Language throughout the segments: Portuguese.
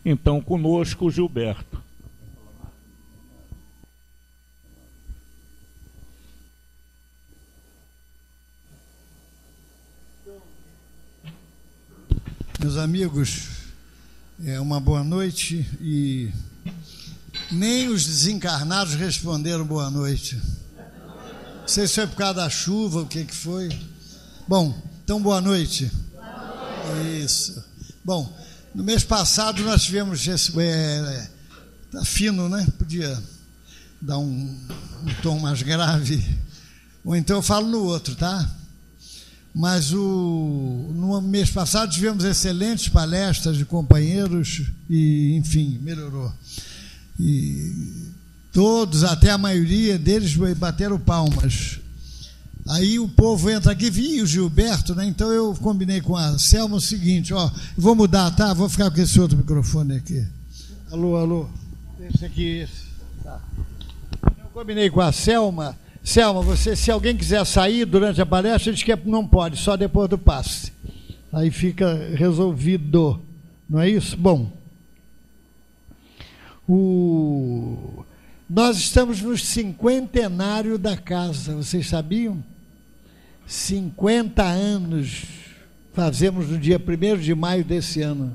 Então, conosco, o Gilberto. Meus amigos, uma boa noite, e nem os desencarnados responderam boa noite. Não sei se foi por causa da chuva, o que foi. Bom, então boa noite. Isso. Bom, no mês passado nós tivemos esse... tá fino, né? Podia dar um tom mais grave. Ou então eu falo no outro, tá? Mas no mês passado tivemos excelentes palestras de companheiros e, enfim, melhorou. E todos, até a maioria deles, bateram palmas. Aí o povo entra aqui, e o Gilberto, né? Então eu combinei com a Selma o seguinte, ó, vou mudar, tá? Vou ficar com esse outro microfone aqui. Alô. Esse aqui, esse. Tá. Eu combinei com a Selma. Selma, você, se alguém quiser sair durante a palestra, diz que não pode, só depois do passe. Aí fica resolvido, não é isso? Bom, nós estamos no cinquentenário da casa, vocês sabiam? 50 anos fazemos no dia 1º de maio desse ano.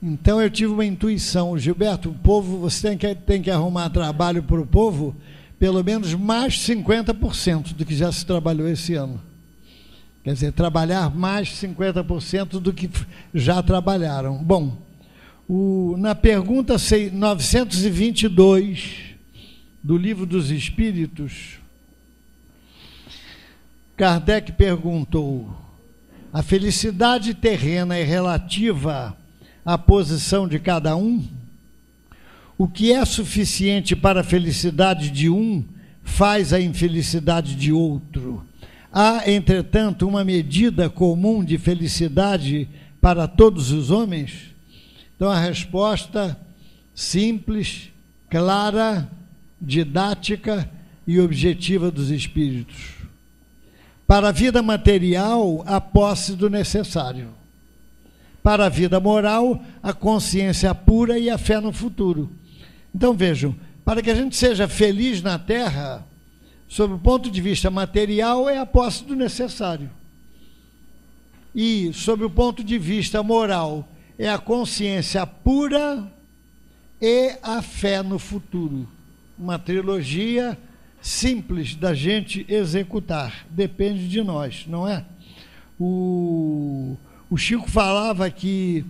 Então eu tive uma intuição, Gilberto, o povo, você tem que arrumar trabalho para o povo, pelo menos mais 50% do que já se trabalhou esse ano. Quer dizer, trabalhar mais 50% do que já trabalharam. Bom, na pergunta 922 do Livro dos Espíritos, Kardec perguntou: a felicidade terrena é relativa à posição de cada um? O que é suficiente para a felicidade de um faz a infelicidade de outro. Há, entretanto, uma medida comum de felicidade para todos os homens? Então, a resposta simples, clara, didática e objetiva dos espíritos. Para a vida material, a posse do necessário. Para a vida moral, a consciência pura e a fé no futuro. Então, vejam, para que a gente seja feliz na Terra, sob o ponto de vista material, é a posse do necessário. E, sob o ponto de vista moral, é a consciência pura e a fé no futuro. Uma trilogia simples da gente executar. Depende de nós, não é? O Chico falava que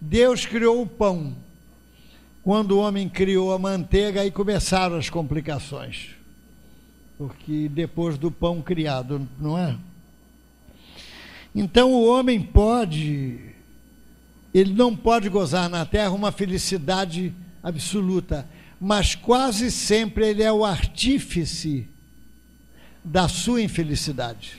Deus criou o pão. Quando o homem criou a manteiga, aí começaram as complicações. Porque depois do pão criado, não é? Então o homem ele não pode gozar na terra uma felicidade absoluta, mas quase sempre ele é o artífice da sua infelicidade.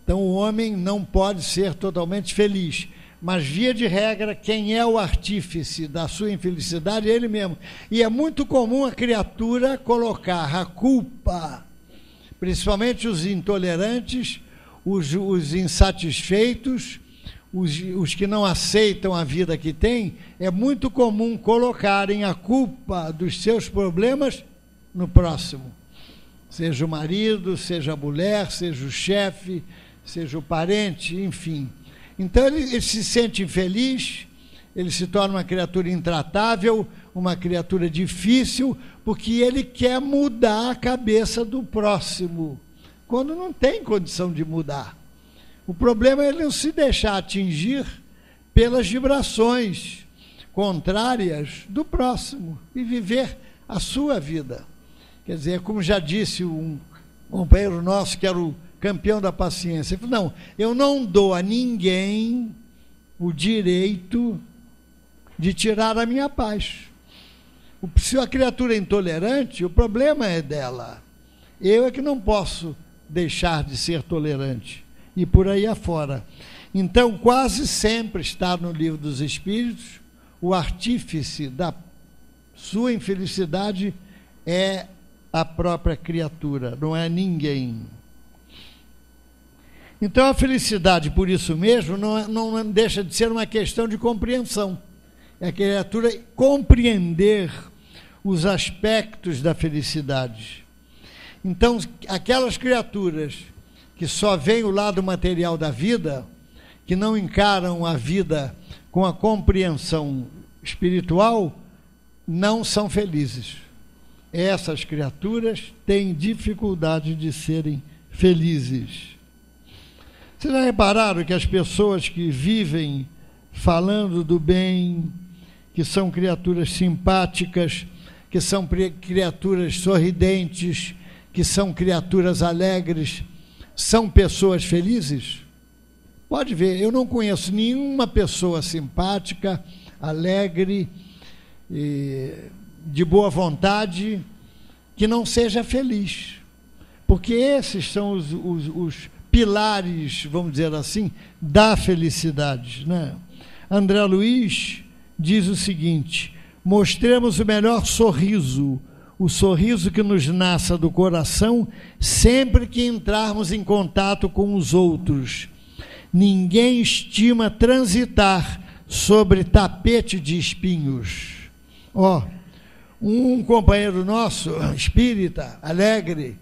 Então o homem não pode ser totalmente feliz, mas, via de regra, quem é o artífice da sua infelicidade é ele mesmo. E é muito comum a criatura colocar a culpa, principalmente os intolerantes, os insatisfeitos, os que não aceitam a vida que têm, é muito comum colocarem a culpa dos seus problemas no próximo. Seja o marido, seja a mulher, seja o chefe, seja o parente, enfim. Então ele se sente infeliz, ele se torna uma criatura intratável, uma criatura difícil, porque ele quer mudar a cabeça do próximo, quando não tem condição de mudar. O problema é ele não se deixar atingir pelas vibrações contrárias do próximo e viver a sua vida. Quer dizer, como já disse um companheiro nosso, que era o campeão da paciência, ele falou: não, eu não dou a ninguém o direito de tirar a minha paz. Se a criatura é intolerante, o problema é dela. Eu é que não posso deixar de ser tolerante. E por aí afora. Então, quase sempre está no Livro dos Espíritos, o artífice da sua infelicidade é a própria criatura, não é ninguém. Então a felicidade, por isso mesmo, não deixa de ser uma questão de compreensão. é a criatura compreender os aspectos da felicidade. Então, aquelas criaturas que só veem o lado material da vida, que não encaram a vida com a compreensão espiritual, não são felizes. Essas criaturas têm dificuldade de serem felizes. Vocês já repararam que as pessoas que vivem falando do bem, que são criaturas simpáticas, que são criaturas sorridentes, que são criaturas alegres, são pessoas felizes? Pode ver, eu não conheço nenhuma pessoa simpática, alegre, de boa vontade, que não seja feliz. Porque esses são os pilares, vamos dizer assim, da felicidade, né? André Luiz diz o seguinte: mostremos o melhor sorriso, o sorriso que nos nasça do coração sempre que entrarmos em contato com os outros. Ninguém estima transitar sobre tapete de espinhos. Um companheiro nosso, espírita, alegre,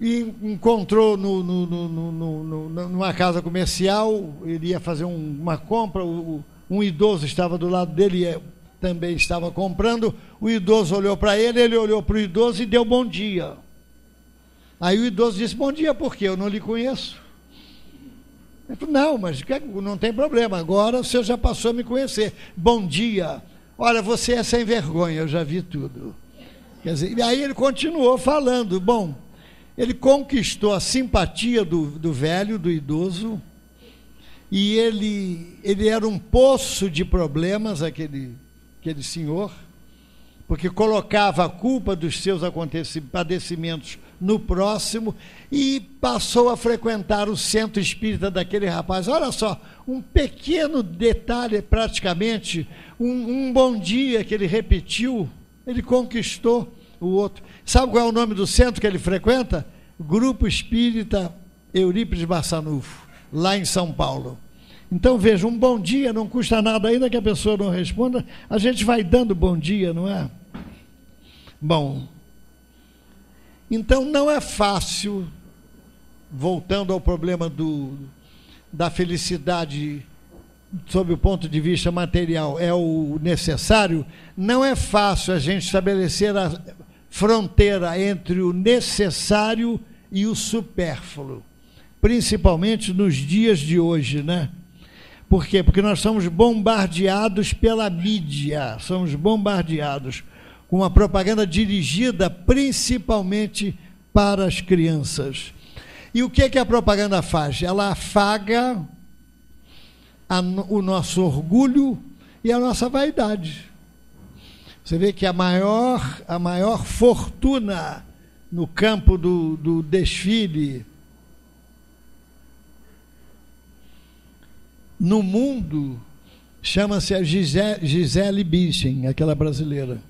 encontrou numa casa comercial, ele ia fazer uma compra, um idoso estava do lado dele, também estava comprando, o idoso olhou para ele, ele olhou para o idoso e deu bom dia. Aí o idoso disse: bom dia, por quê? Eu não lhe conheço. Ele falou: não, mas não tem problema, agora o senhor já passou a me conhecer. Bom dia. Olha, você é sem vergonha, eu já vi tudo. Quer dizer, e aí ele continuou falando. Bom, ele conquistou a simpatia do velho, do idoso, e ele era um poço de problemas, aquele senhor, porque colocava a culpa dos seus padecimentos no próximo, e passou a frequentar o centro espírita daquele rapaz. Olha só, um pequeno detalhe, praticamente, um bom dia que ele repetiu, ele conquistou o outro. Sabe qual é o nome do centro que ele frequenta? Grupo Espírita Eurípides Barçanufo, lá em São Paulo. Então, veja, um bom dia não custa nada, ainda que a pessoa não responda, a gente vai dando bom dia, não é? Bom, então não é fácil, voltando ao problema da felicidade sob o ponto de vista material, é o necessário, não é fácil a gente estabelecer a fronteira entre o necessário e o supérfluo, principalmente nos dias de hoje, né? Por quê? Porque nós somos bombardeados pela mídia, somos bombardeados com uma propaganda dirigida principalmente para as crianças. E o que a propaganda faz? Ela afaga o nosso orgulho e a nossa vaidade. Você vê que a maior fortuna no campo do desfile no mundo chama-se a Gisele Bündchen, aquela brasileira.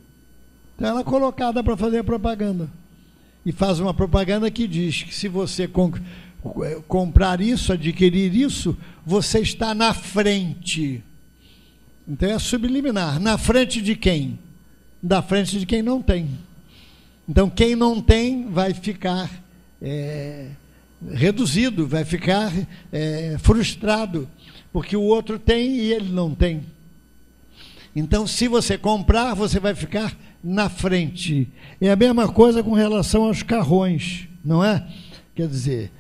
Então ela é colocada para fazer a propaganda. E faz uma propaganda que diz que se você comprar isso, adquirir isso, você está na frente. Então é subliminar. Na frente de quem? Da frente de quem não tem. Então quem não tem vai ficar reduzido, vai ficar frustrado, porque o outro tem e ele não tem. Então, se você comprar, você vai ficar na frente. É a mesma coisa com relação aos carrões, não é? Quer dizer,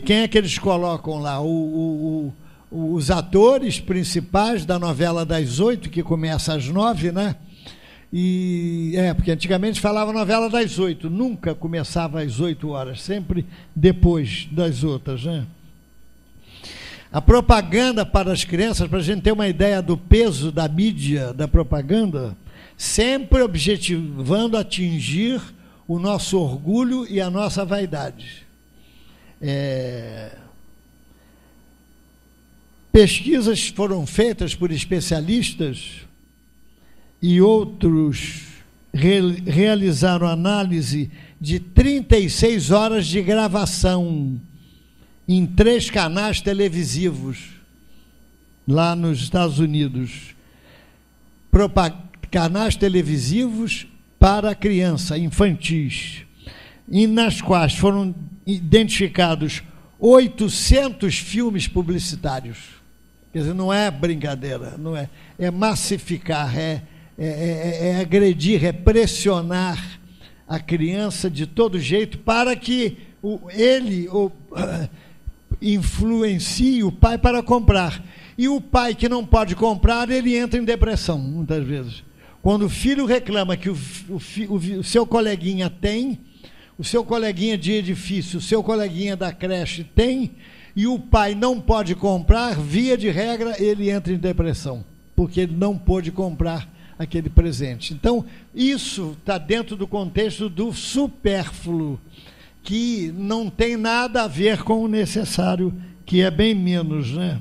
quem é que eles colocam lá? Os atores principais da novela das 8, que começa às 9, né? Porque antigamente falava novela das 8, nunca começava às 8 horas, sempre depois das outras, né? A propaganda para as crianças, para a gente ter uma ideia do peso da mídia, da propaganda, sempre objetivando atingir o nosso orgulho e a nossa vaidade. Pesquisas foram feitas por especialistas e outros realizaram análise de 36 horas de gravação em 3 canais televisivos, lá nos Estados Unidos, canais televisivos para criança, infantis, e nas quais foram identificados 800 filmes publicitários. Quer dizer, não é brincadeira, não é, é massificar, é agredir, é pressionar a criança de todo jeito para que ele influencie o pai para comprar. E o pai que não pode comprar, ele entra em depressão, muitas vezes. Quando o filho reclama que o seu coleguinha tem, o seu coleguinha de edifício, o seu coleguinha da creche tem, e o pai não pode comprar, via de regra, ele entra em depressão, porque ele não pôde comprar aquele presente. Então, isso está dentro do contexto do supérfluo, que não tem nada a ver com o necessário, que é bem menos, né?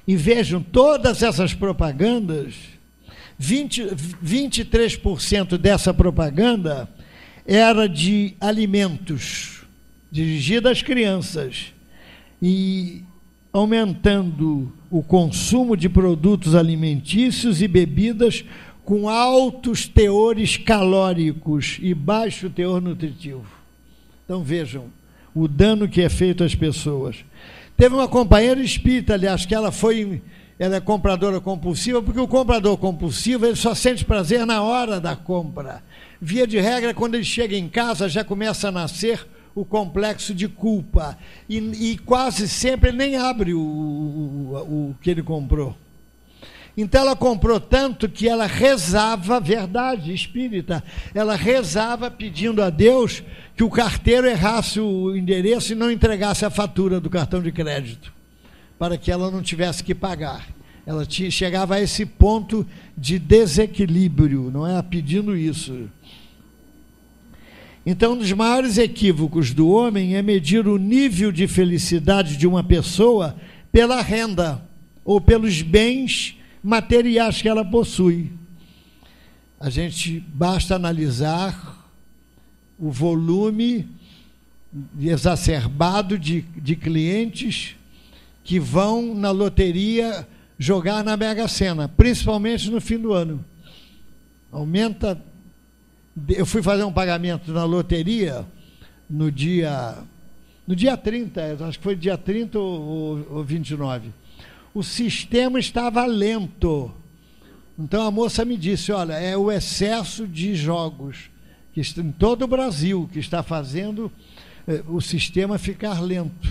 E vejam, todas essas propagandas, 23% dessa propaganda era de alimentos, dirigida às crianças, e aumentando o consumo de produtos alimentícios e bebidas com altos teores calóricos e baixo teor nutritivo. Então vejam o dano que é feito às pessoas. Teve uma companheira espírita, aliás, que ela é compradora compulsiva, porque o comprador compulsivo ele só sente prazer na hora da compra. Via de regra, quando ele chega em casa, já começa a nascer o complexo de culpa. E quase sempre ele nem abre o que ele comprou. Então ela comprou tanto que ela rezava, verdade espírita, ela rezava pedindo a Deus que o carteiro errasse o endereço e não entregasse a fatura do cartão de crédito, para que ela não tivesse que pagar. Ela chegava a esse ponto de desequilíbrio, não é? Pedindo isso. Então, um dos maiores equívocos do homem é medir o nível de felicidade de uma pessoa pela renda ou pelos bens materiais que ela possui. A gente basta analisar o volume exacerbado de clientes que vão na loteria jogar na Mega Sena, principalmente no fim do ano. Aumenta. Eu fui fazer um pagamento na loteria no dia 30, acho que foi dia 30 ou 29. O sistema estava lento. Então a moça me disse, olha, é o excesso de jogos que está em todo o Brasil que está fazendo o sistema ficar lento.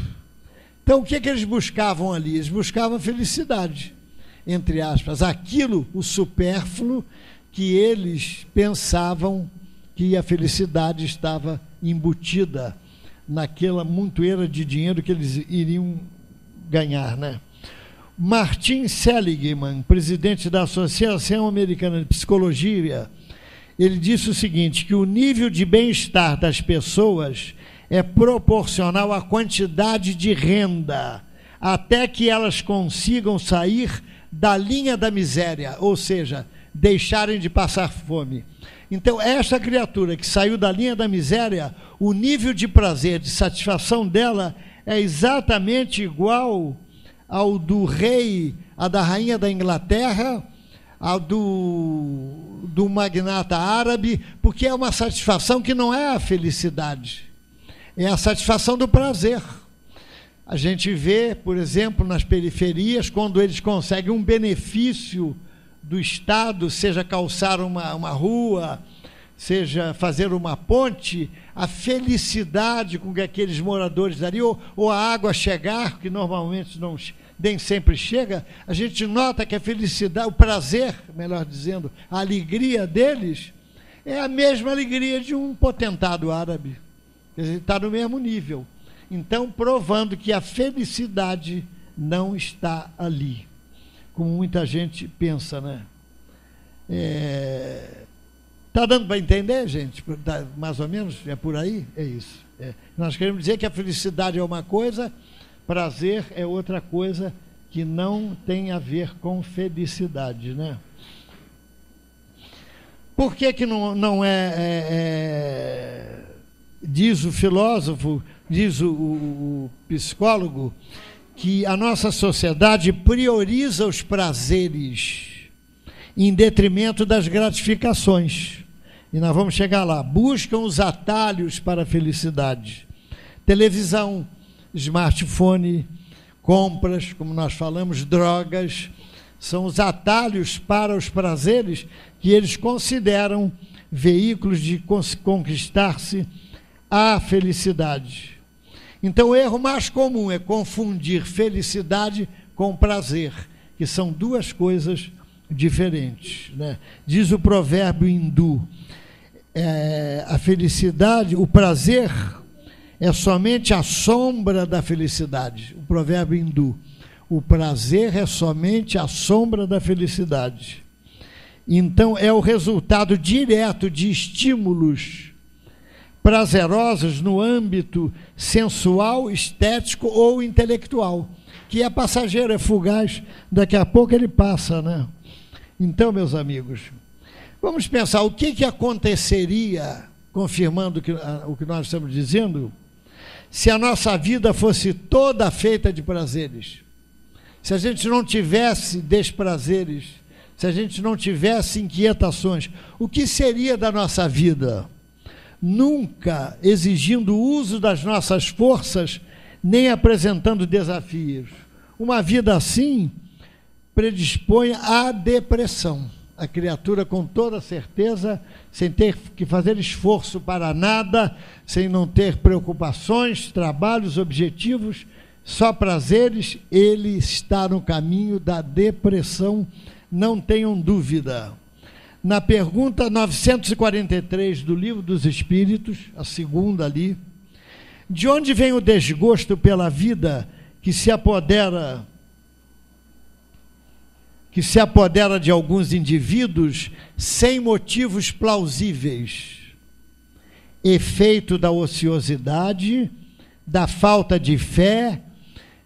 Então o que eles buscavam ali? Eles buscavam felicidade, entre aspas, aquilo, o supérfluo, que eles pensavam que a felicidade estava embutida naquela montoeira de dinheiro que eles iriam ganhar, né? Martin Seligman, presidente da Associação Americana de Psicologia, ele disse o seguinte, que o nível de bem-estar das pessoas é proporcional à quantidade de renda, até que elas consigam sair da linha da miséria, ou seja, deixarem de passar fome. Então, essa criatura que saiu da linha da miséria, o nível de prazer, de satisfação dela é exatamente igual ao do rei, a da rainha da Inglaterra, ao do magnata árabe, porque é uma satisfação que não é a felicidade, é a satisfação do prazer. A gente vê, por exemplo, nas periferias, quando eles conseguem um benefício do Estado, seja calçar uma rua, seja fazer uma ponte, a felicidade com que aqueles moradores dali, ou a água chegar, que normalmente nem sempre chega, a gente nota que a felicidade, o prazer, melhor dizendo, a alegria deles, é a mesma alegria de um potentado árabe. Quer dizer, está no mesmo nível. Então, provando que a felicidade não está ali, como muita gente pensa, né? Está dando para entender, gente? Mais ou menos? É por aí? É isso. Nós queremos dizer que a felicidade é uma coisa, prazer é outra coisa que não tem a ver com felicidade, né? Por que não diz o filósofo, diz o psicólogo, que a nossa sociedade prioriza os prazeres em detrimento das gratificações. E nós vamos chegar lá. Buscam os atalhos para a felicidade. Televisão, smartphone, compras, como nós falamos, drogas, são os atalhos para os prazeres que eles consideram veículos de conquistar-se a felicidade. Então, o erro mais comum é confundir felicidade com prazer, que são duas coisas diferentes, né? Diz o provérbio hindu, a felicidade, o prazer é somente a sombra da felicidade. O provérbio hindu, o prazer é somente a sombra da felicidade. Então, é o resultado direto de estímulos prazerosos no âmbito sensual, estético ou intelectual, que é passageiro, é fugaz, daqui a pouco ele passa, né? Então, meus amigos, vamos pensar o que aconteceria, confirmando o que nós estamos dizendo, se a nossa vida fosse toda feita de prazeres, se a gente não tivesse desprazeres, se a gente não tivesse inquietações, o que seria da nossa vida? Nunca exigindo o uso das nossas forças, nem apresentando desafios. Uma vida assim predispõe à depressão. A criatura, com toda certeza, sem ter que fazer esforço para nada, sem não ter preocupações, trabalhos, objetivos, só prazeres, ele está no caminho da depressão, não tenham dúvida. Na pergunta 943 do Livro dos Espíritos, a segunda ali, de onde vem o desgosto pela vida que se apodera de alguns indivíduos sem motivos plausíveis? Efeito da ociosidade, da falta de fé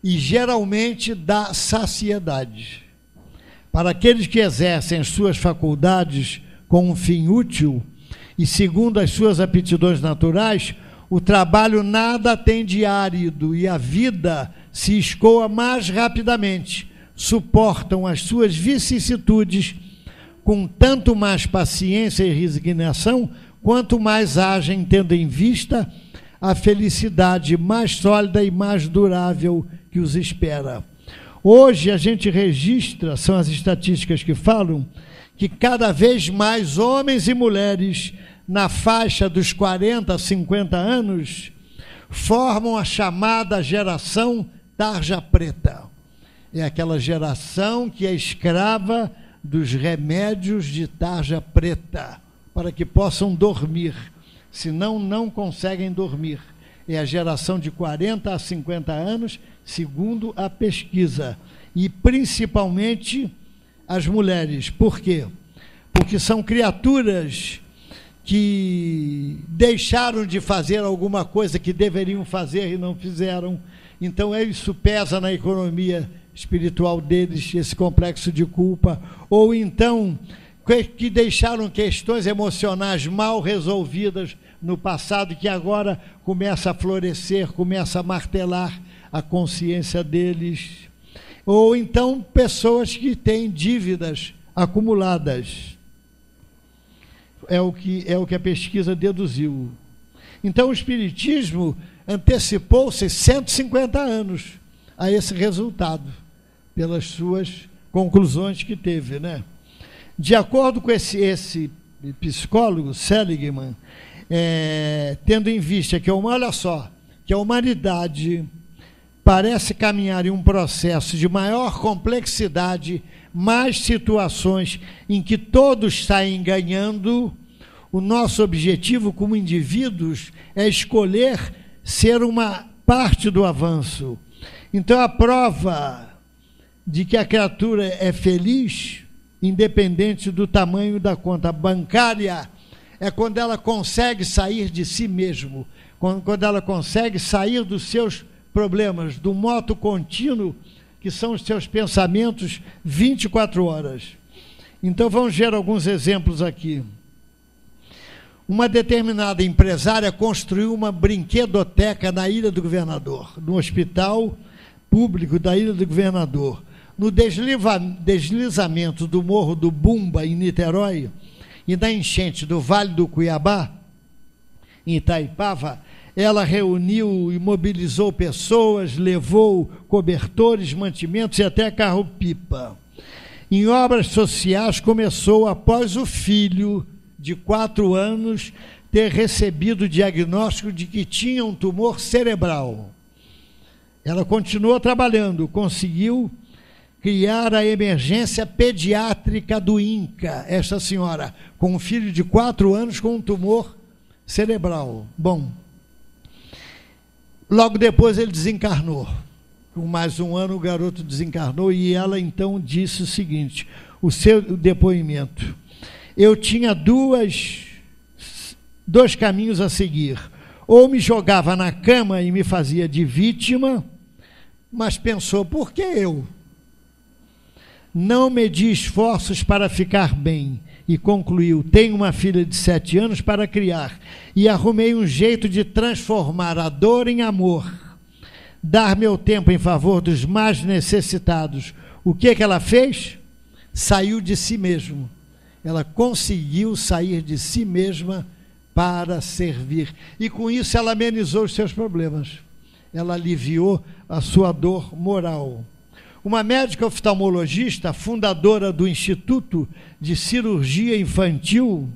e, geralmente, da saciedade. Para aqueles que exercem as suas faculdades com um fim útil e segundo as suas aptidões naturais, o trabalho nada tem de árido e a vida se escoa mais rapidamente. Suportam as suas vicissitudes com tanto mais paciência e resignação, quanto mais agem tendo em vista a felicidade mais sólida e mais durável que os espera. Hoje a gente registra, são as estatísticas que falam, que cada vez mais homens e mulheres na faixa dos 40 a 50 anos formam a chamada geração tarja preta. É aquela geração que é escrava dos remédios de tarja preta, para que possam dormir, senão não conseguem dormir. É a geração de 40 a 50 anos, segundo a pesquisa, e principalmente as mulheres. Por quê? Porque são criaturas que deixaram de fazer alguma coisa que deveriam fazer e não fizeram. Então, isso pesa na economia espiritual deles, esse complexo de culpa. Ou então, que deixaram questões emocionais mal resolvidas no passado, que agora começa a florescer, começa a martelar a consciência deles. Ou então, pessoas que têm dívidas acumuladas. É o que a pesquisa deduziu. Então, o Espiritismo antecipou-se 150 anos a esse resultado, pelas suas conclusões que teve, né? De acordo com esse psicólogo, Seligman, tendo em vista que, olha só, que a humanidade parece caminhar em um processo de maior complexidade, mais situações em que todos saem ganhando, o nosso objetivo como indivíduos é escolher ser uma parte do avanço. Então, a prova de que a criatura é feliz, independente do tamanho da conta bancária, é quando ela consegue sair de si mesmo, quando ela consegue sair dos seus problemas, do moto contínuo, que são os seus pensamentos 24 horas. Então, vamos ver alguns exemplos aqui. Uma determinada empresária construiu uma brinquedoteca na Ilha do Governador, no hospital, público da Ilha do Governador. No deslizamento do Morro do Bumba, em Niterói, e na enchente do Vale do Cuiabá, em Itaipava, ela reuniu e mobilizou pessoas, levou cobertores, mantimentos e até carro-pipa. Em obras sociais, começou após o filho, de 4 anos, ter recebido o diagnóstico de que tinha um tumor cerebral. Ela continuou trabalhando, conseguiu criar a emergência pediátrica do INCA, esta senhora, com um filho de 4 anos com um tumor cerebral. Bom, logo depois ele desencarnou. Com mais 1 ano o garoto desencarnou e ela então disse o seguinte, o seu depoimento: eu tinha dois caminhos a seguir. Ou me jogava na cama e me fazia de vítima, mas pensou, por que eu? Não medi esforços para ficar bem e concluiu, tenho uma filha de 7 anos para criar e arrumei um jeito de transformar a dor em amor, dar meu tempo em favor dos mais necessitados. O que ela fez? Saiu de si mesma. Ela conseguiu sair de si mesma para servir. E com isso ela amenizou os seus problemas. Ela aliviou a sua dor moral. Uma médica oftalmologista, fundadora do Instituto de Cirurgia Infantil,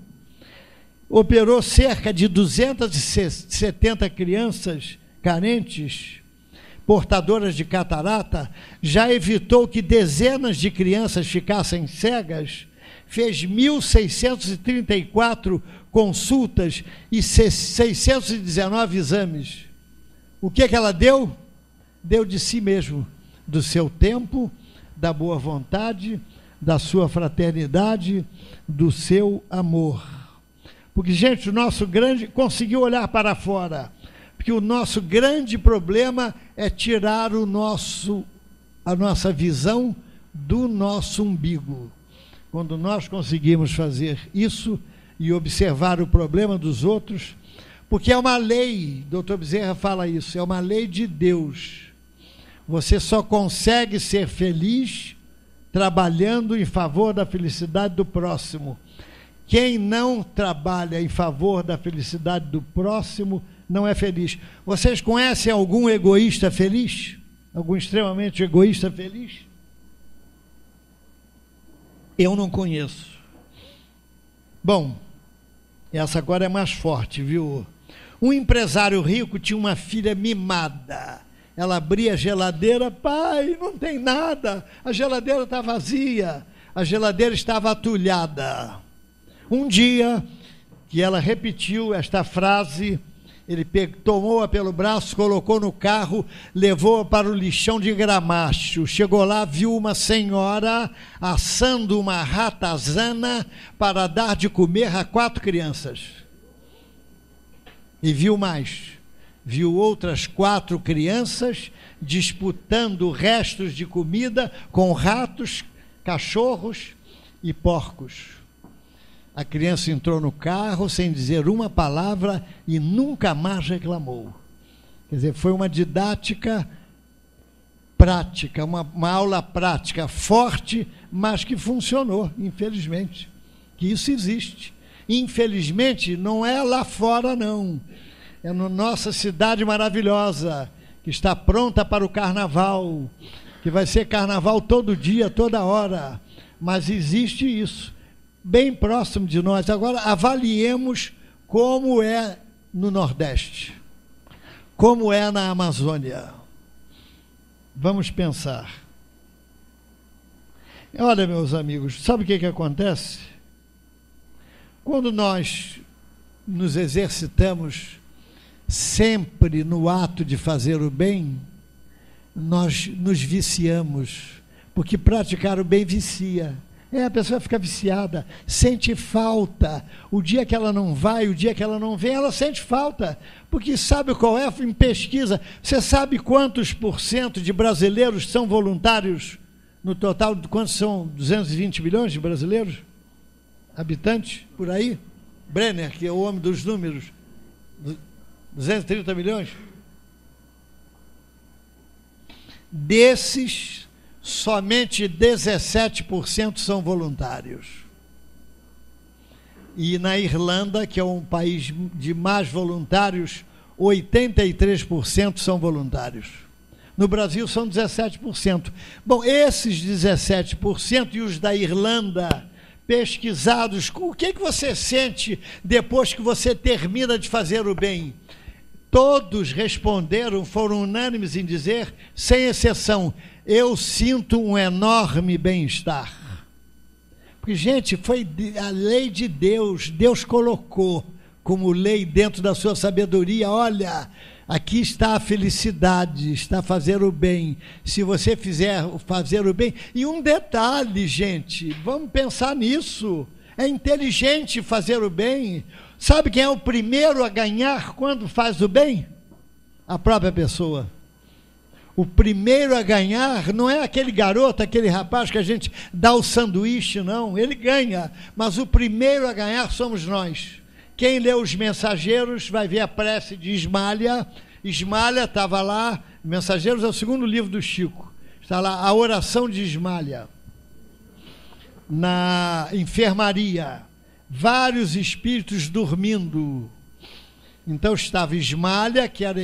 operou cerca de 270 crianças carentes, portadoras de catarata, já evitou que dezenas de crianças ficassem cegas, fez 1.634 consultas e 619 exames. O que ela deu? Deu de si mesmo, do seu tempo, da boa vontade, da sua fraternidade, do seu amor. Porque, gente, o nosso grande... Conseguiu olhar para fora, porque o nosso grande problema é tirar a nossa visão do nosso umbigo. Quando nós conseguimos fazer isso e observar o problema dos outros, porque é uma lei, Dr. Bezerra fala isso, é uma lei de Deus. Você só consegue ser feliz trabalhando em favor da felicidade do próximo. Quem não trabalha em favor da felicidade do próximo não é feliz. Vocês conhecem algum egoísta feliz? Algum extremamente egoísta feliz? Eu não conheço. Bom, essa agora é mais forte, viu? Um empresário rico tinha uma filha mimada. Ela abria a geladeira, pai, não tem nada, a geladeira está vazia, a geladeira estava atulhada. Um dia que ela repetiu esta frase, ele tomou-a pelo braço, colocou no carro, levou-a para o lixão de Gramacho. Chegou lá, viu uma senhora assando uma ratazana para dar de comer a 4 crianças. E viu mais. Viu outras 4 crianças disputando restos de comida com ratos, cachorros e porcos. A criança entrou no carro sem dizer uma palavra e nunca mais reclamou. Quer dizer, foi uma didática prática, uma aula prática forte, mas que funcionou, infelizmente. Que isso existe. Infelizmente, não é lá fora, não. É na nossa cidade maravilhosa, que está pronta para o carnaval, que vai ser carnaval todo dia, toda hora. Mas existe isso, bem próximo de nós. Agora, avaliemos como é no Nordeste, como é na Amazônia. Vamos pensar. Olha, meus amigos, sabe o que acontece? Quando nós nos exercitamos sempre no ato de fazer o bem, nós nos viciamos, porque praticar o bem vicia. A pessoa fica viciada, sente falta. O dia que ela não vai, o dia que ela não vem, ela sente falta. Porque sabe qual é? Em pesquisa, você sabe quantos % de brasileiros são voluntários? No total, quantos são? 220 milhões de brasileiros? Habitantes, por aí? Brenner, que é o homem dos números, 230 milhões? Desses, somente 17% são voluntários. E na Irlanda, que é um país de mais voluntários, 83% são voluntários. No Brasil são 17%. Bom, esses 17% e os da Irlanda, pesquisados, o que você sente depois que você termina de fazer o bem? Todos responderam, foram unânimes em dizer, sem exceção, eu sinto um enorme bem-estar. Porque, gente, foi a lei de Deus, Deus colocou como lei dentro da sua sabedoria, olha, aqui está a felicidade, está fazer o bem, se você fizer fazer o bem. E um detalhe, gente, vamos pensar nisso, é inteligente fazer o bem. Sabe quem é o primeiro a ganhar quando faz o bem? A própria pessoa. O primeiro a ganhar não é aquele garoto, aquele rapaz que a gente dá o sanduíche, não, ele ganha, mas o primeiro a ganhar somos nós. Quem lê os Mensageiros vai ver a prece de Ismália. Ismália estava lá, Mensageiros é o segundo livro do Chico, está lá a oração de Ismália. Na enfermaria, vários espíritos dormindo. Então estava Ismália, que era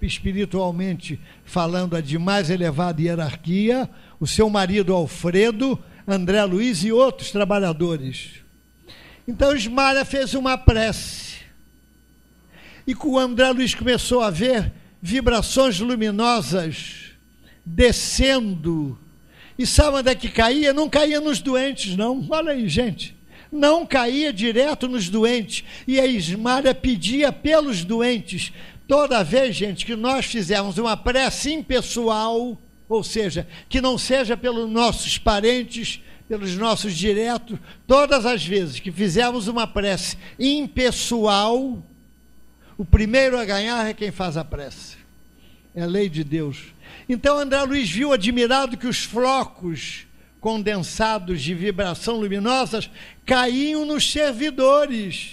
espiritualmente falando a de mais elevada hierarquia, o seu marido Alfredo, André Luiz e outros trabalhadores. Então Ismália fez uma prece. E o André Luiz começou a ver vibrações luminosas descendo. E sabe onde é que caía? Não caía nos doentes, não. Olha aí, gente. Não caía direto nos doentes. E a Ismália pedia pelos doentes. Toda vez, gente, que nós fizermos uma prece impessoal, ou seja, que não seja pelos nossos parentes, pelos nossos diretos, todas as vezes que fizermos uma prece impessoal, o primeiro a ganhar é quem faz a prece. É a lei de Deus. Então André Luiz viu admirado que os flocos condensados de vibração luminosas caíam nos servidores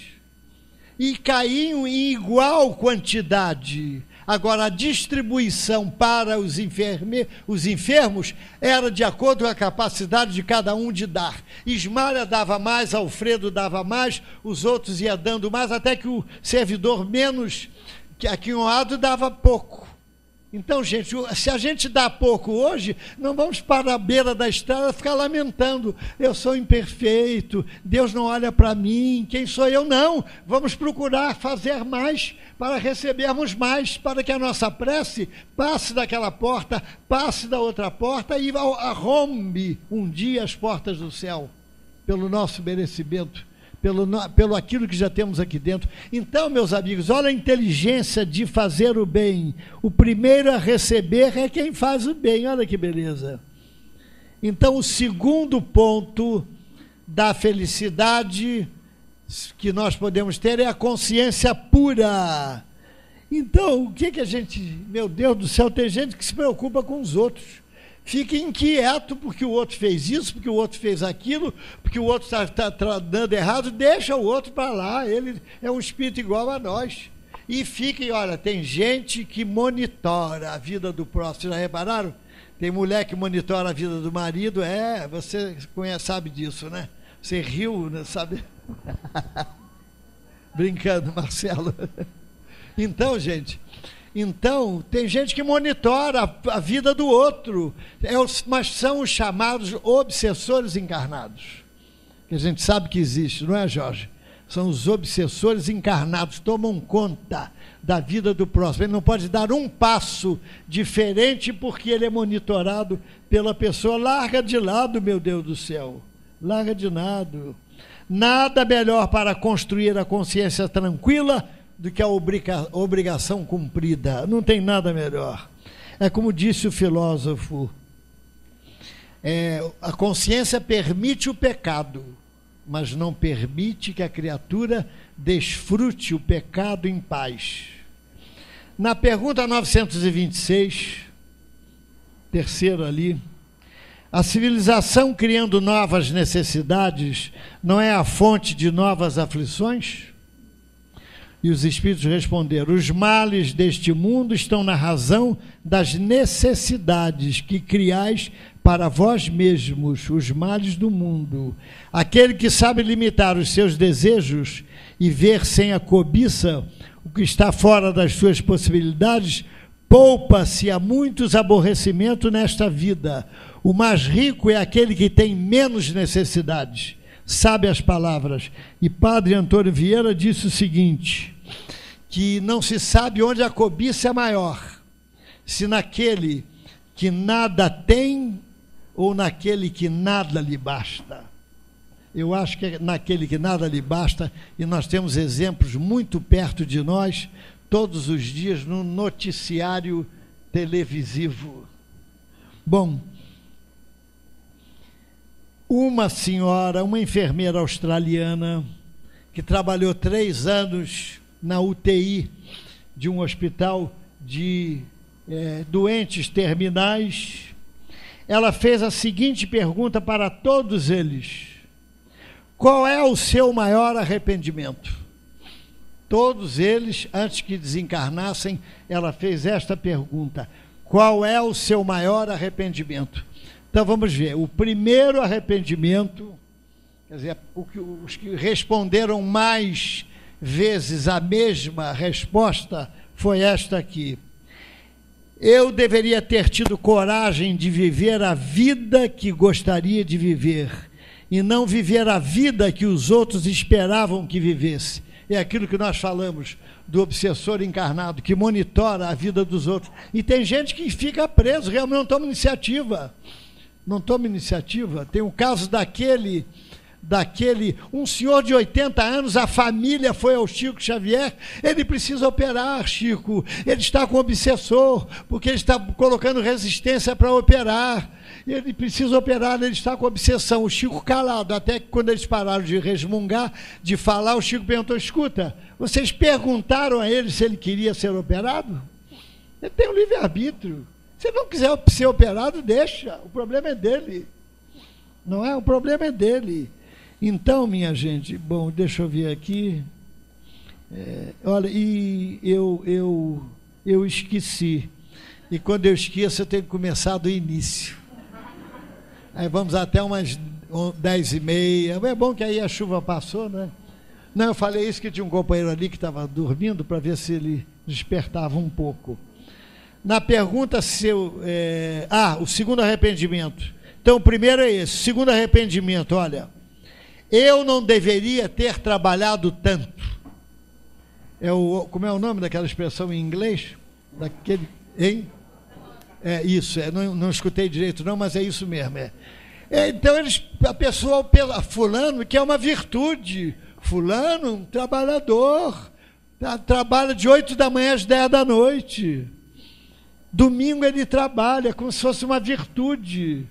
e caíam em igual quantidade. Agora, a distribuição para os enfermos era de acordo com a capacidade de cada um de dar. Ismália dava mais, Alfredo dava mais, os outros iam dando mais, até que o servidor menos aquinhoado dava pouco. Então, gente, se a gente dá pouco hoje, não vamos para a beira da estrada ficar lamentando. Eu sou imperfeito, Deus não olha para mim, quem sou eu? Não, vamos procurar fazer mais para recebermos mais, para que a nossa prece passe daquela porta, passe da outra porta e arrombe um dia as portas do céu, pelo nosso merecimento. Pelo aquilo que já temos aqui dentro. Então, meus amigos, olha a inteligência de fazer o bem. O primeiro a receber é quem faz o bem, olha que beleza. Então, o segundo ponto da felicidade que nós podemos ter é a consciência pura. Então, o que a gente... Meu Deus do céu, tem gente que se preocupa com os outros. Fica inquieto porque o outro fez isso, porque o outro fez aquilo, porque o outro está dando errado, deixa o outro para lá, ele é um espírito igual a nós. E fica, e olha, tem gente que monitora a vida do próximo, já repararam? Tem mulher que monitora a vida do marido, você sabe disso, né? Você riu, né, sabe? Brincando, Marcelo. Então, gente... Então, tem gente que monitora a vida do outro, mas são os chamados obsessores encarnados, que a gente sabe que existe, não é, Jorge? São os obsessores encarnados, tomam conta da vida do próximo. Ele não pode dar um passo diferente porque ele é monitorado pela pessoa. Larga de lado, meu Deus do céu, larga de lado. Nada melhor para construir a consciência tranquila do que a obrigação cumprida. Não tem nada melhor. É como disse o filósofo, a consciência permite o pecado, mas não permite que a criatura desfrute o pecado em paz. Na pergunta 926, terceiro ali, a civilização criando novas necessidades não é a fonte de novas aflições? E os espíritos responderam: os males deste mundo estão na razão das necessidades que criais para vós mesmos, os males do mundo. Aquele que sabe limitar os seus desejos e ver sem a cobiça o que está fora das suas possibilidades, poupa-se a muitos aborrecimentos nesta vida. O mais rico é aquele que tem menos necessidades. Sabe as palavras. E Padre Antônio Vieira disse o seguinte, que não se sabe onde a cobiça é maior, se naquele que nada tem ou naquele que nada lhe basta. Eu acho que é naquele que nada lhe basta, e nós temos exemplos muito perto de nós, todos os dias no noticiário televisivo. Bom, uma senhora, uma enfermeira australiana, que trabalhou 3 anos na UTI de um hospital de doentes terminais, ela fez a seguinte pergunta para todos eles: qual é o seu maior arrependimento? Todos eles, antes que desencarnassem, ela fez esta pergunta: qual é o seu maior arrependimento? Então vamos ver, o primeiro arrependimento, quer dizer, os que responderam mais vezes a mesma resposta foi esta aqui: eu deveria ter tido coragem de viver a vida que gostaria de viver e não viver a vida que os outros esperavam que vivesse. É aquilo que nós falamos do obsessor encarnado, que monitora a vida dos outros. E tem gente que fica preso, realmente não toma iniciativa. Não toma iniciativa. Tem o caso daquele, um senhor de 80 anos, a família foi ao Chico Xavier, ele precisa operar, Chico, ele está com obsessor, porque ele está colocando resistência para operar, ele precisa operar, ele está com obsessão. O Chico calado, até que quando eles pararam de resmungar, de falar, o Chico perguntou: escuta, vocês perguntaram a ele se ele queria ser operado? Ele tem um livre-arbítrio. Se ele não quiser ser operado, deixa, o problema é dele. Não é? O problema é dele. Então, minha gente, bom, deixa eu ver aqui. Olha, e eu esqueci. E quando eu esqueço, eu tenho que começar do início. Aí vamos até umas 10h30. É bom que aí a chuva passou, né? Não, eu falei isso que tinha um companheiro ali que estava dormindo para ver se ele despertava um pouco. Na pergunta o segundo arrependimento. Então, o primeiro é esse. O segundo arrependimento, olha, eu não deveria ter trabalhado tanto. Como é o nome daquela expressão em inglês? Daquele, hein? É isso, não escutei direito não, mas é isso mesmo. Então, a pessoa, fulano, que é uma virtude, fulano, um trabalhador, trabalha de 8 da manhã às 10 da noite. Domingo ele trabalha como se fosse uma virtude,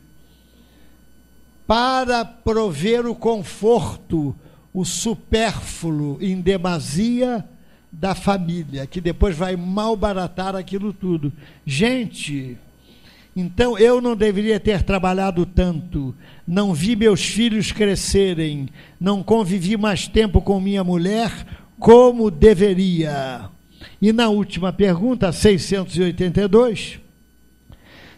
para prover o conforto, o supérfluo em demasia da família, que depois vai malbaratar aquilo tudo. Gente, então eu não deveria ter trabalhado tanto, não vi meus filhos crescerem, não convivi mais tempo com minha mulher como deveria. E na última pergunta, 682,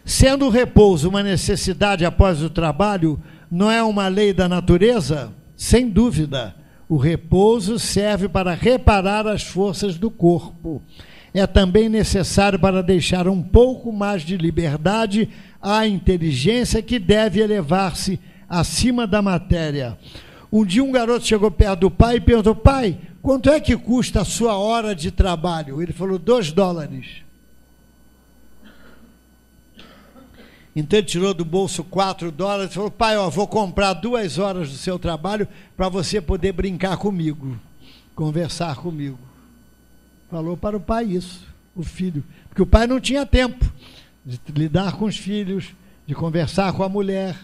sendo o repouso uma necessidade após o trabalho, não é uma lei da natureza? Sem dúvida, o repouso serve para reparar as forças do corpo. É também necessário para deixar um pouco mais de liberdade à inteligência que deve elevar-se acima da matéria. Um dia um garoto chegou perto do pai e perguntou: pai, quanto é que custa a sua hora de trabalho? Ele falou: $2. Então ele tirou do bolso $4 e falou: pai, vou comprar 2 horas do seu trabalho para você poder brincar comigo, conversar comigo. Falou para o pai isso, o filho, porque o pai não tinha tempo de lidar com os filhos, de conversar com a mulher,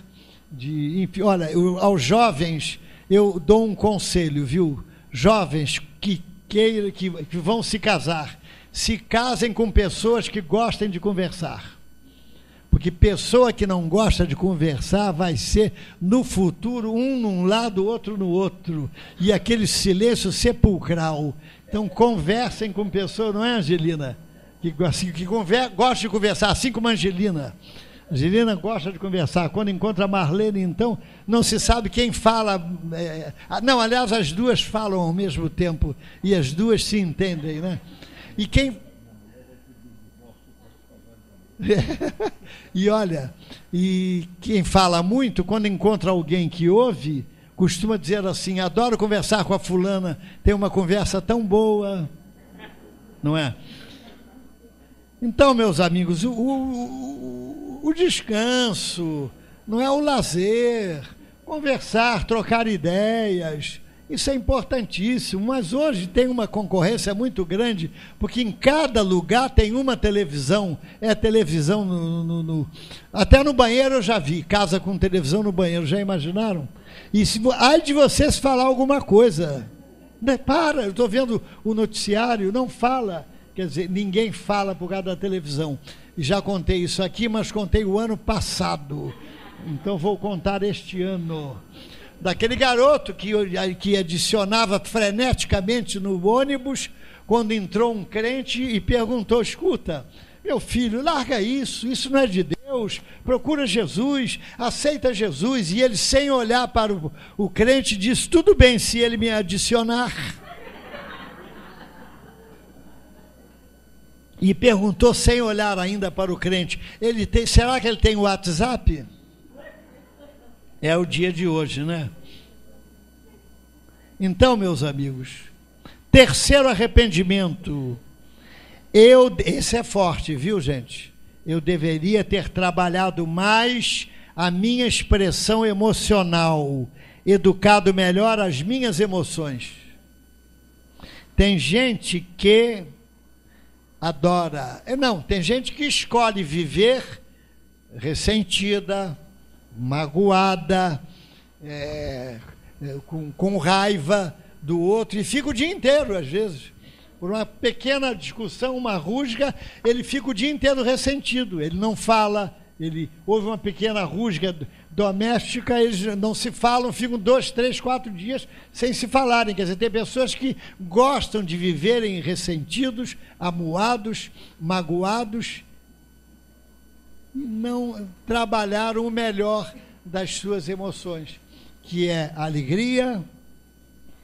enfim, olha, aos jovens eu dou um conselho, viu? Jovens que vão se casar, se casem com pessoas que gostem de conversar. Porque pessoa que não gosta de conversar vai ser, no futuro, um num lado, outro no outro. E aquele silêncio sepulcral Então conversem com pessoas, não é, Angelina? Que gosta de conversar, assim como a Angelina. Angelina gosta de conversar. Quando encontra a Marlene, então, não se sabe quem fala. Não, aliás, as duas falam ao mesmo tempo e as duas se entendem, né? E quem... E olha, e quem fala muito, quando encontra alguém que ouve, costuma dizer assim: adoro conversar com a fulana, tem uma conversa tão boa, não é? Então, meus amigos, o descanso, não é o lazer, conversar, trocar ideias, isso é importantíssimo, mas hoje tem uma concorrência muito grande, porque em cada lugar tem uma televisão, televisão até no banheiro eu já vi, casa com televisão no banheiro, já imaginaram? E ai de vocês falar alguma coisa, para, eu estou vendo o noticiário, não fala, quer dizer, ninguém fala por causa da televisão, e já contei isso aqui, mas contei o ano passado, então vou contar este ano, daquele garoto que adicionava freneticamente no ônibus, quando entrou um crente e perguntou: escuta, meu filho, larga isso não é de Deus, procura Jesus, aceita Jesus, e ele, sem olhar para o crente, disse: tudo bem se ele me adicionar. E perguntou sem olhar ainda para o crente: será que ele tem o WhatsApp? É o dia de hoje, né? Então, meus amigos, terceiro arrependimento. Esse é forte, viu, gente? Eu deveria ter trabalhado mais a minha expressão emocional, educado melhor as minhas emoções. Tem gente que adora, tem gente que escolhe viver ressentida, magoada, com raiva do outro, e fica o dia inteiro, às vezes, por uma pequena discussão, uma rusga, ele fica o dia inteiro ressentido, ele não fala, houve uma pequena rusga doméstica, eles não se falam, ficam 2, 3, 4 dias sem se falarem. Quer dizer, tem pessoas que gostam de viverem ressentidos, amuados, magoados, e não trabalharam o melhor das suas emoções, que é a alegria,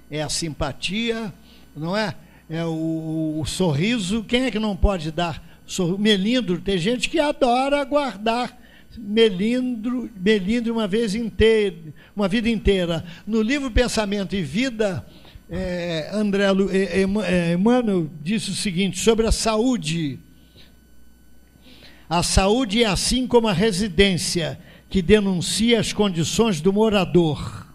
é a simpatia, não é? É o sorriso. Quem é que não pode dar sorriso? Melindro, tem gente que adora guardar melindro uma vida inteira. No livro Pensamento e Vida, Emmanuel disse o seguinte sobre a saúde: a saúde é assim como a residência, que denuncia as condições do morador.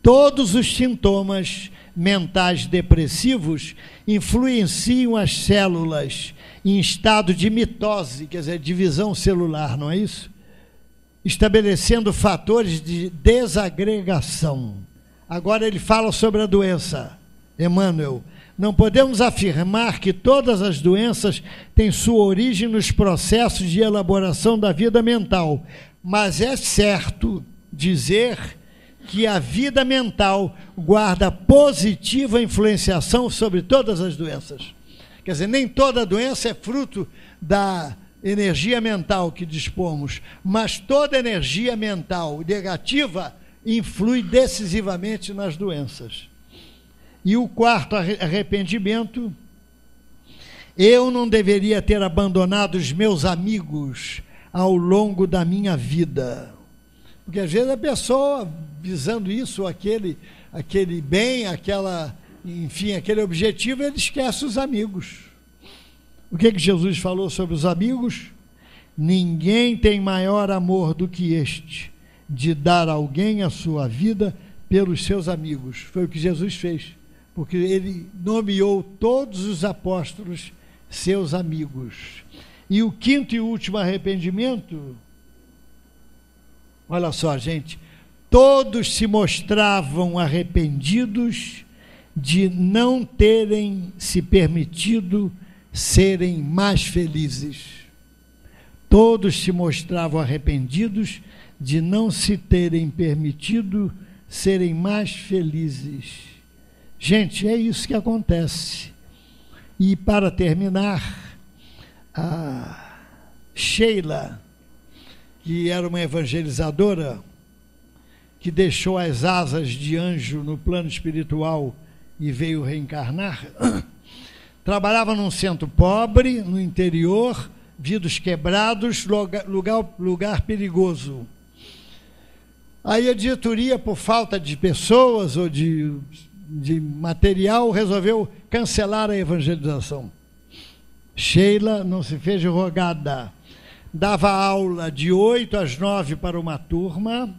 Todos os sintomas mentais depressivos influenciam as células em estado de mitose, quer dizer, divisão celular, não é isso? Estabelecendo fatores de desagregação. Agora ele fala sobre a doença, Emmanuel. Não podemos afirmar que todas as doenças têm sua origem nos processos de elaboração da vida mental, mas é certo dizer que a vida mental guarda positiva influenciação sobre todas as doenças. Quer dizer, nem toda doença é fruto da energia mental que dispomos, mas toda energia mental negativa influi decisivamente nas doenças. E o quarto arrependimento: eu não deveria ter abandonado os meus amigos ao longo da minha vida. Porque às vezes a pessoa, visando isso, aquele bem, aquele objetivo, ele esquece os amigos. O que Jesus falou sobre os amigos? Ninguém tem maior amor do que este, de dar a alguém a sua vida pelos seus amigos. Foi o que Jesus fez, porque ele nomeou todos os apóstolos seus amigos. E o quinto e último arrependimento, olha só, gente, todos se mostravam arrependidos de não terem se permitido serem mais felizes. Todos se mostravam arrependidos de não se terem permitido serem mais felizes. Gente, é isso que acontece. E para terminar, a Sheila, que era uma evangelizadora, que deixou as asas de anjo no plano espiritual e veio reencarnar, trabalhava num centro pobre, no interior, vidros quebrados, lugar perigoso. Aí a diretoria, por falta de pessoas ou de material, resolveu cancelar a evangelização. Sheila não se fez de rogada. Dava aula de 8 às 9 para uma turma,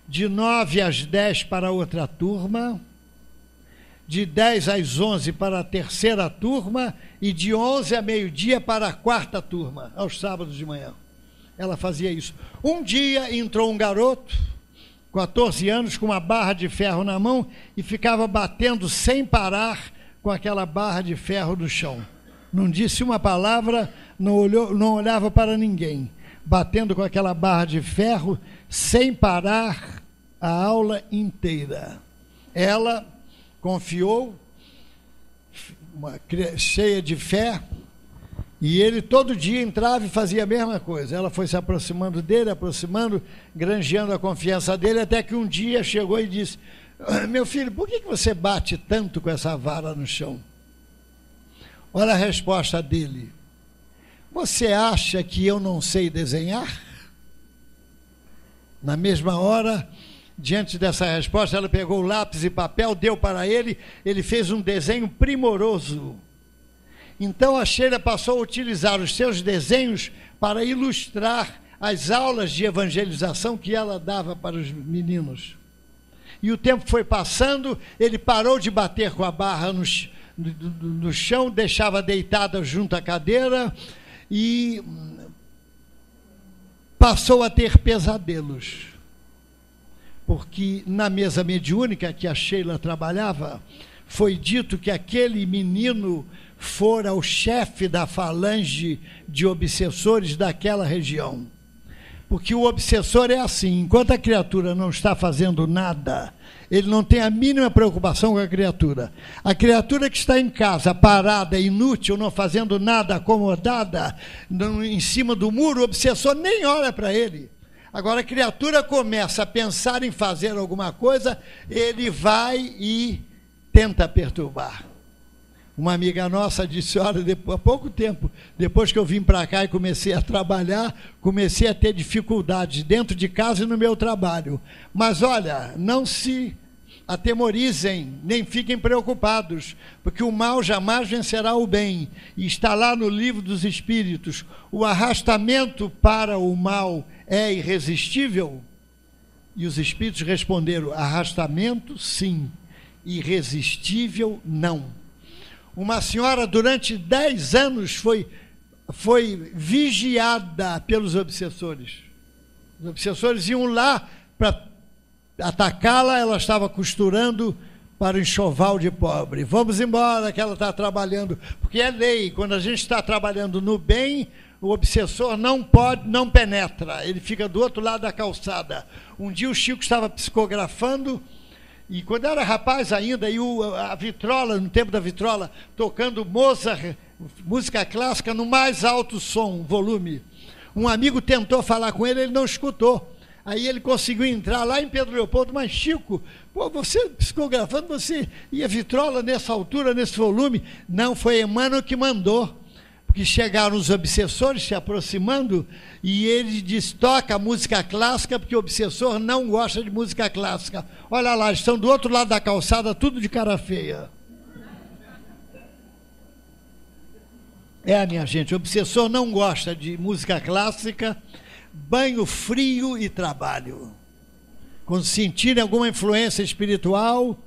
de 9 às 10 para outra turma, de 10 às 11 para a terceira turma e de 11 a meio-dia para a quarta turma, aos sábados de manhã. Ela fazia isso. Um dia entrou um garoto, 14 anos, com uma barra de ferro na mão e ficava batendo sem parar com aquela barra de ferro no chão. Não disse uma palavra, não olhava para ninguém, batendo com aquela barra de ferro sem parar a aula inteira. Ela confiou, cheia de fé, e ele todo dia entrava e fazia a mesma coisa. Ela foi se aproximando dele, granjeando a confiança dele, até que um dia chegou e disse: meu filho, por que você bate tanto com essa vara no chão? Olha a resposta dele: você acha que eu não sei desenhar? Na mesma hora, diante dessa resposta, ela pegou lápis e papel, deu para ele, ele fez um desenho primoroso. Então a Sheila passou a utilizar os seus desenhos para ilustrar as aulas de evangelização que ela dava para os meninos. E o tempo foi passando, ele parou de bater com a barra no chão, deixava deitada junto à cadeira e passou a ter pesadelos. Porque na mesa mediúnica que a Sheila trabalhava, foi dito que aquele menino fora o chefe da falange de obsessores daquela região. Porque o obsessor é assim: enquanto a criatura não está fazendo nada, ele não tem a mínima preocupação com a criatura. A criatura que está em casa, parada, inútil, não fazendo nada, acomodada, em cima do muro, o obsessor nem olha para ele. Agora a criatura começa a pensar em fazer alguma coisa, ele vai e tenta perturbar. Uma amiga nossa disse: olha, há pouco tempo, depois que eu vim para cá e comecei a trabalhar, comecei a ter dificuldades dentro de casa e no meu trabalho. Mas olha, não se atemorizem, nem fiquem preocupados, porque o mal jamais vencerá o bem. E está lá no livro dos Espíritos: o arrastamento para o mal é irresistível? E os Espíritos responderam: arrastamento sim, irresistível não. Uma senhora durante 10 anos foi vigiada pelos obsessores. Os obsessores iam lá para atacá-la, ela estava costurando para o enxoval de pobre. Vamos embora que ela está trabalhando, porque é lei, quando a gente está trabalhando no bem, o obsessor não penetra, ele fica do outro lado da calçada. Um dia o Chico estava psicografando, e quando era rapaz ainda, e a vitrola, no tempo da vitrola, tocando Mozart, música clássica no mais alto som, volume. Um amigo tentou falar com ele, ele não escutou. Aí ele conseguiu entrar lá em Pedro Leopoldo: mas Chico, pô, você psicografando, você ia vitrola nessa altura, nesse volume? Não, foi Emmanuel que mandou. Porque chegaram os obsessores se aproximando e ele diz: toca música clássica, porque o obsessor não gosta de música clássica. Olha lá, estão do outro lado da calçada, tudo de cara feia. Minha gente, o obsessor não gosta de música clássica, banho frio e trabalho. Quando sentirem alguma influência espiritual,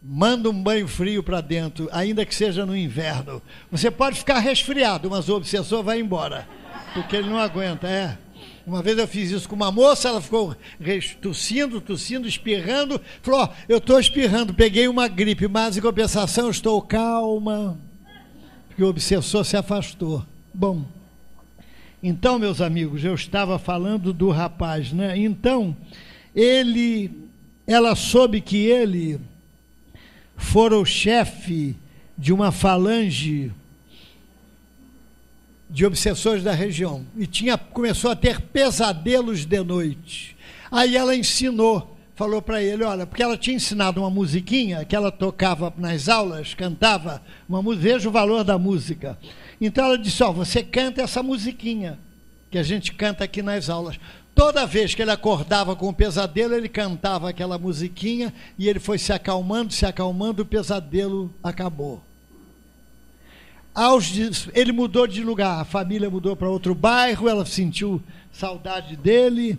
manda um banho frio para dentro, ainda que seja no inverno. Você pode ficar resfriado, mas o obsessor vai embora, porque ele não aguenta. Uma vez eu fiz isso com uma moça, ela ficou tossindo, espirrando, falou: eu estou espirrando, peguei uma gripe, mas em compensação eu estou calma, porque o obsessor se afastou. Bom, então, meus amigos, eu estava falando do rapaz, né? Então, ela soube que ele fora o chefe de uma falange de obsessores da região e começou a ter pesadelos de noite. Aí ela ensinou, falou para ele, olha, porque ela tinha ensinado uma musiquinha que ela tocava nas aulas, cantava uma música, veja o valor da música. Então ela disse, ó, você canta essa musiquinha que a gente canta aqui nas aulas. Toda vez que ele acordava com o pesadelo, ele cantava aquela musiquinha e ele foi se acalmando, o pesadelo acabou. Ele mudou de lugar, a família mudou para outro bairro, ela sentiu saudade dele.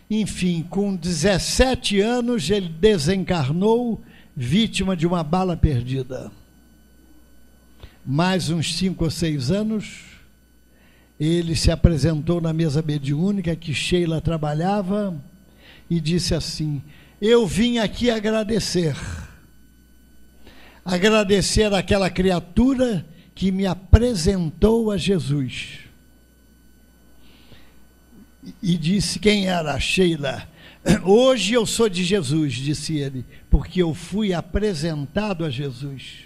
Enfim, com 17 anos, ele desencarnou, vítima de uma bala perdida. Mais uns 5 ou 6 anos, ele se apresentou na mesa mediúnica que Sheila trabalhava e disse assim, eu vim aqui agradecer àquela criatura que me apresentou a Jesus. E disse quem era, Sheila. Hoje eu sou de Jesus, disse ele, porque eu fui apresentado a Jesus.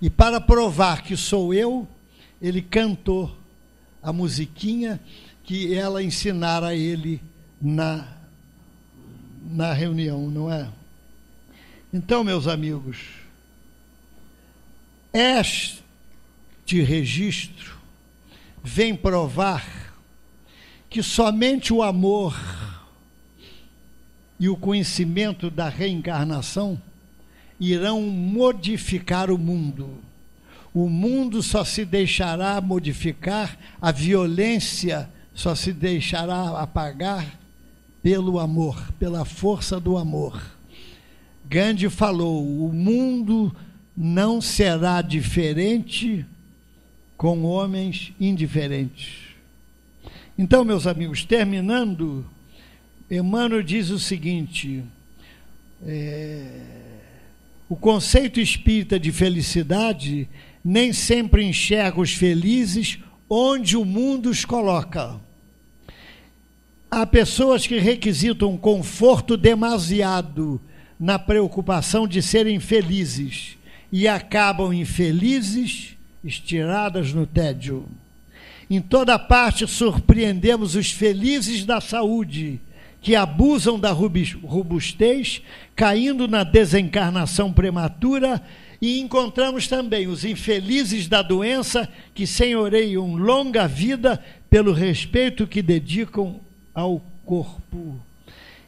E para provar que sou eu, ele cantou a musiquinha que ela ensinara a ele na reunião, não é? Então, meus amigos, este registro vem provar que somente o amor e o conhecimento da reencarnação irão modificar o mundo. O mundo só se deixará modificar, a violência só se deixará apagar pelo amor, pela força do amor. Gandhi falou, o mundo não será diferente com homens indiferentes. Então, meus amigos, terminando, Emmanuel diz o seguinte, o conceito espírita de felicidade nem sempre enxerga os felizes onde o mundo os coloca. Há pessoas que requisitam conforto demasiado na preocupação de serem felizes e acabam infelizes, estiradas no tédio. Em toda parte surpreendemos os felizes da saúde, que abusam da robustez, caindo na desencarnação prematura, e encontramos também os infelizes da doença, que senhoreiam longa vida pelo respeito que dedicam ao corpo.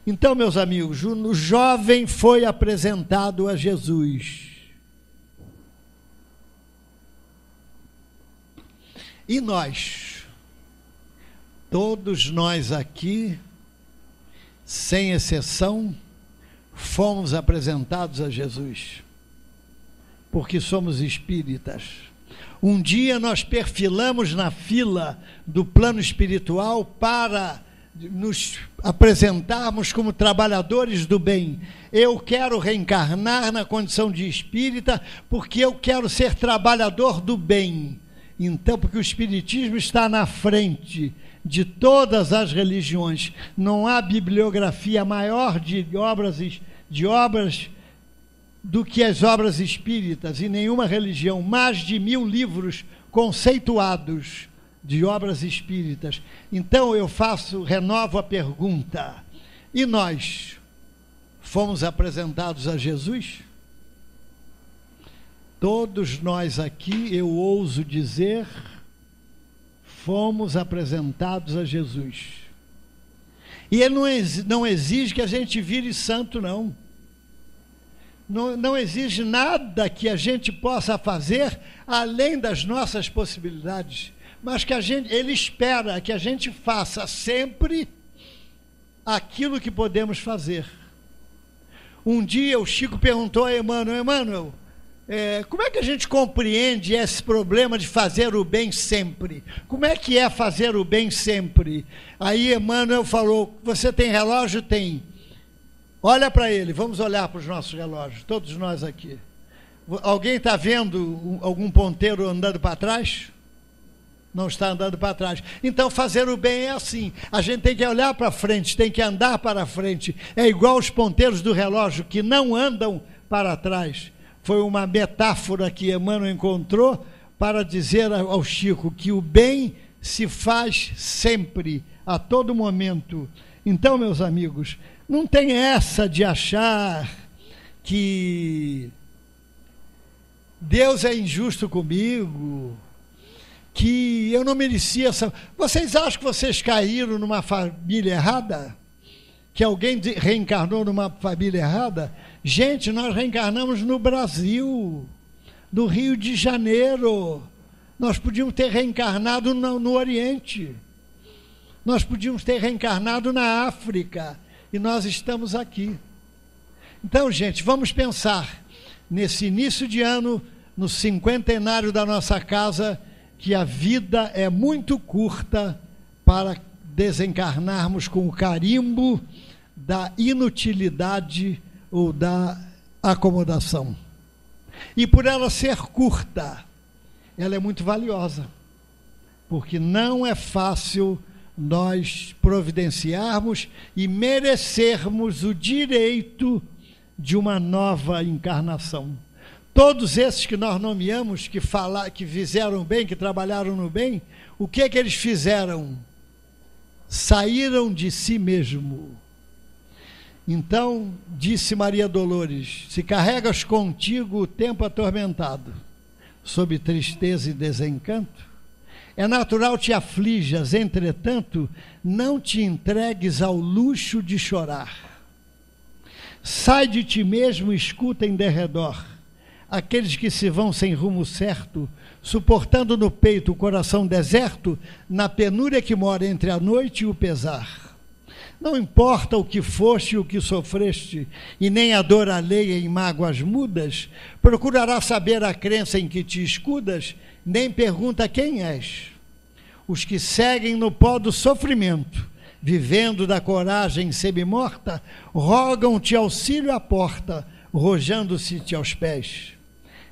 Então, meus amigos, o jovem foi apresentado a Jesus. E nós, todos nós aqui, sem exceção, fomos apresentados a Jesus, porque somos espíritas. Um dia nós perfilamos na fila do plano espiritual para nos apresentarmos como trabalhadores do bem. Eu quero reencarnar na condição de espírita, porque eu quero ser trabalhador do bem. Então, porque o espiritismo está na frente de todas as religiões, não há bibliografia maior de obras do que as obras espíritas, em nenhuma religião, mais de 1000 livros conceituados de obras espíritas. Então eu renovo a pergunta, e nós fomos apresentados a Jesus? Todos nós aqui, eu ouso dizer, fomos apresentados a Jesus. E ele não exige que a gente vire santo, não. Não exige nada que a gente possa fazer além das nossas possibilidades, mas que ele espera que a gente faça sempre aquilo que podemos fazer. Um dia o Chico perguntou a Emmanuel, como é que a gente compreende esse problema de fazer o bem sempre? Como é que é fazer o bem sempre? Aí Emmanuel falou, você tem relógio? Tem. Olha para ele, vamos olhar para os nossos relógios, todos nós aqui. Alguém está vendo algum ponteiro andando para trás? Não está andando para trás. Então fazer o bem é assim, a gente tem que olhar para frente, tem que andar para frente. É igual os ponteiros do relógio que não andam para trás. foi uma metáfora que Emmanuel encontrou para dizer ao Chico que o bem se faz sempre, a todo momento. Então, meus amigos, não tem essa de achar que Deus é injusto comigo, que eu não merecia essa... Vocês acham que vocês caíram numa família errada? Que alguém reencarnou numa família errada? Gente, nós reencarnamos no Brasil, no Rio de Janeiro. Nós podíamos ter reencarnado no Oriente. Nós podíamos ter reencarnado na África. E nós estamos aqui. Então, gente, vamos pensar nesse início de ano, no 50º da nossa casa, que a vida é muito curta para desencarnarmos com o carimbo da inutilidade ou da acomodação. E por ela ser curta, ela é muito valiosa, porque não é fácil nós providenciarmos e merecermos o direito de uma nova encarnação. Todos esses que nós nomeamos, que fizeram bem, que trabalharam no bem, o que eles fizeram? Saíram de si mesmo. Então, disse Maria Dolores, se carregas contigo o tempo atormentado, sob tristeza e desencanto, é natural te aflijas, entretanto, não te entregues ao luxo de chorar. Sai de ti mesmo e escuta em derredor aqueles que se vão sem rumo certo, suportando no peito o coração deserto, na penúria que mora entre a noite e o pesar. Não importa o que foste e o que sofreste, e nem a dor alheia em mágoas mudas, procurará saber a crença em que te escudas, nem pergunta quem és. Os que seguem no pó do sofrimento, vivendo da coragem semi-morta, rogam-te auxílio à porta, rojando-se-te aos pés.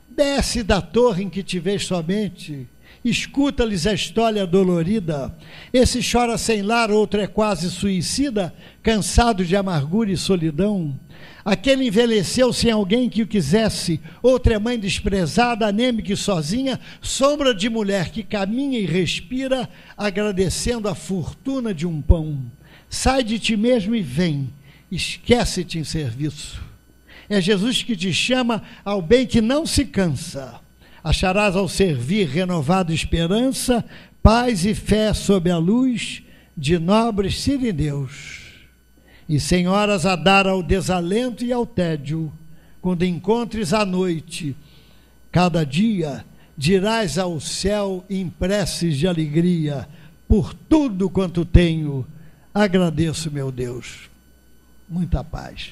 Desce da torre em que te vês somente, escuta-lhes a história dolorida. Esse chora sem lar, outro é quase suicida, cansado de amargura e solidão. Aquele envelheceu sem alguém que o quisesse, outra é mãe desprezada, anêmica e sozinha, sombra de mulher que caminha e respira, agradecendo a fortuna de um pão. Sai de ti mesmo e vem, esquece-te em serviço. É Jesus que te chama ao bem que não se cansa. Acharás ao servir renovada esperança, paz e fé sob a luz de nobres sirineus. E sem horas a dar ao desalento e ao tédio, quando encontres a noite, cada dia, dirás ao céu em preces de alegria, por tudo quanto tenho, agradeço, meu Deus. Muita paz.